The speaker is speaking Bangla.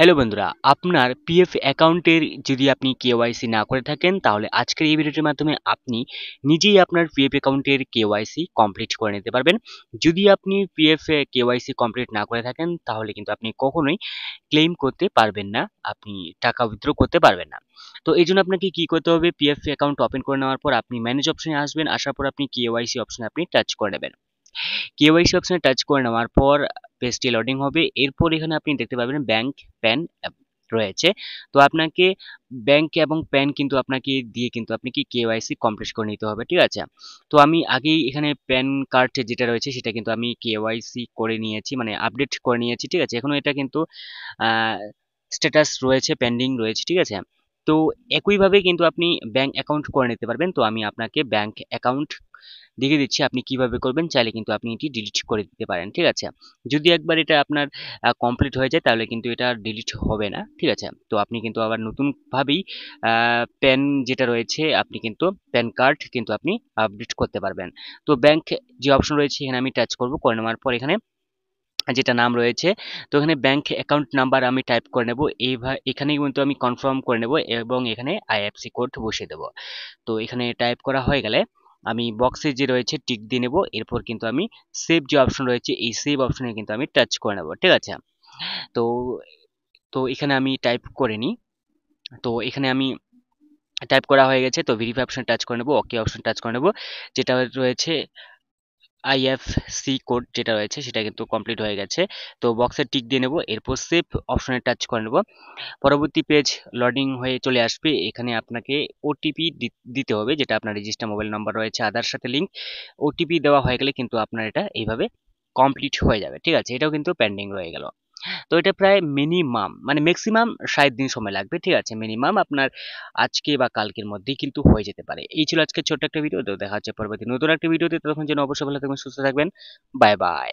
হ্যালো বন্ধুরা, আপনার পিএফ অ্যাকাউন্টের যদি আপনি কেওয়াইসি না করে থাকেন তাহলে আজকের এই ভিডিওটির মাধ্যমে আপনি নিজেই আপনার পিএফ অ্যাকাউন্টের কেওয়াইসি কমপ্লিট করে নিতে পারবেন। যদি আপনি পিএফ এ কেওয়াইসি কমপ্লিট না করে থাকেন তাহলে কিন্তু আপনি কখনোই ক্লেম করতে পারবেন না, আপনি টাকা উইথড্র করতে পারবেন না। তো এই জন্য আপনাকে কি করতে হবে, পিএফ অ্যাকাউন্ট ওপেন করে নেওয়ার পর আপনি ম্যানেজ অপশনে আসবেন, আসার পর আপনি কেওয়াইসি অপশনে আপনি টাচ করে নেবেন। কেওয়াইসি অপশনে টাচ করে নেওয়ার পর পেজটি লোডিং হবে। এরপর এখানে আপনি দেখতে পাবেন ব্যাংক, প্যান রয়েছে। তো আপনাকে ব্যাংক এবং প্যান কিন্তু আপনাকে দিয়ে কিন্তু আপনি কি কেওয়াইসি কমপ্লিট করে নিতে হবে, ঠিক আছে? তো আমি আগেই এখানে প্যান কার্ড যেটা রয়েছে সেটা কিন্তু আমি কেওয়াইসি করে নিয়েছি, মানে আপডেট করে নিয়েছি, ঠিক আছে? এখনো এটা কিন্তু স্ট্যাটাস রয়েছে, পেন্ডিং রয়েছে, ঠিক আছে? তো একইভাবে কিন্তু আপনি ব্যাংক অ্যাকাউন্ট করে নিতে পারবেন। তো আমি আপনাকে ব্যাংক অ্যাকাউন্ট দেখিয়ে দিচ্ছি আপনি কিভাবে করবেন। চাইলে কিন্তু আপনি এটি ডিলিট করে দিতে পারেন, ঠিক আছে? যদি একবার এটা আপনার কমপ্লিট হয়ে যায় তাহলে কিন্তু এটা ডিলিট হবে না, ঠিক আছে? তো আপনি কিন্তু আবার নতুনভাবেই প্যান যেটা রয়েছে আপনি কিন্তু প্যান কার্ড কিন্তু আপনি আপডেট করতে পারবেন। তো ব্যাংক যে অপশন রয়েছে এখানে আমি টাচ করব, করে নেওয়ার পর এখানে যেটা নাম রয়েছে, তো এখানে ব্যাংক অ্যাকাউন্ট নাম্বার আমি টাইপ করে নেব। এখানে কিন্তু আমি কনফার্ম করে নেব এবং এখানে আইএফসি কোড বসিয়ে দেব। তো এখানে টাইপ করা হয়ে গেলে আমি বক্সে যে রয়েছে টিক দিয়ে নেব। এরপর কিন্তু আমি সেভ যে অপশন রয়েছে এই সেভ অপশনে কিন্তু আমি টাচ করে নেব, ঠিক আছে? তো তো এখানে আমি টাইপ করে নিই। তো এখানে আমি টাইপ করা হয়ে গেছে, তো ভেরিফাই অপশন টাচ করে নেব, ওকে অপশন টাচ করে নেব। যেটা রয়েছে আইএফসি কোড যেটা রয়েছে সেটা কিন্তু কমপ্লিট হয়ে গেছে। তো বক্সে টিক দিয়ে নেব, এরপর সেভ অপশনে টাচ করে নেব। পরবর্তী পেজ লোডিং হয়ে চলে আসবে। এখানে আপনাকে ওটিপি দিতে হবে, যেটা আপনার রেজিস্টার মোবাইল নাম্বার রয়েছে আধার সাথে লিঙ্ক। ওটিপি দেওয়া হয়ে গেলে কিন্তু আপনার এটা এইভাবে কমপ্লিট হয়ে যাবে, ঠিক আছে? এটাও কিন্তু পেন্ডিং রয়ে গেল। তো এটা প্রায় মিনিমাম মানে ম্যাক্সিমাম 60 দিন সময় লাগবে, ঠিক আছে? মিনিমাম আপনার আজকে বা কালকের মধ্যেই কিন্তু হয়ে যেতে পারে। এই ছিল আজকে ছোট্ট একটা ভিডিও। তো দেখা হচ্ছে পরবর্তী নতুন একটা ভিডিওতে। ততক্ষণ যেন অবশ্যই ভালো থাকবেন, সুস্থ থাকবেন। Bye bye.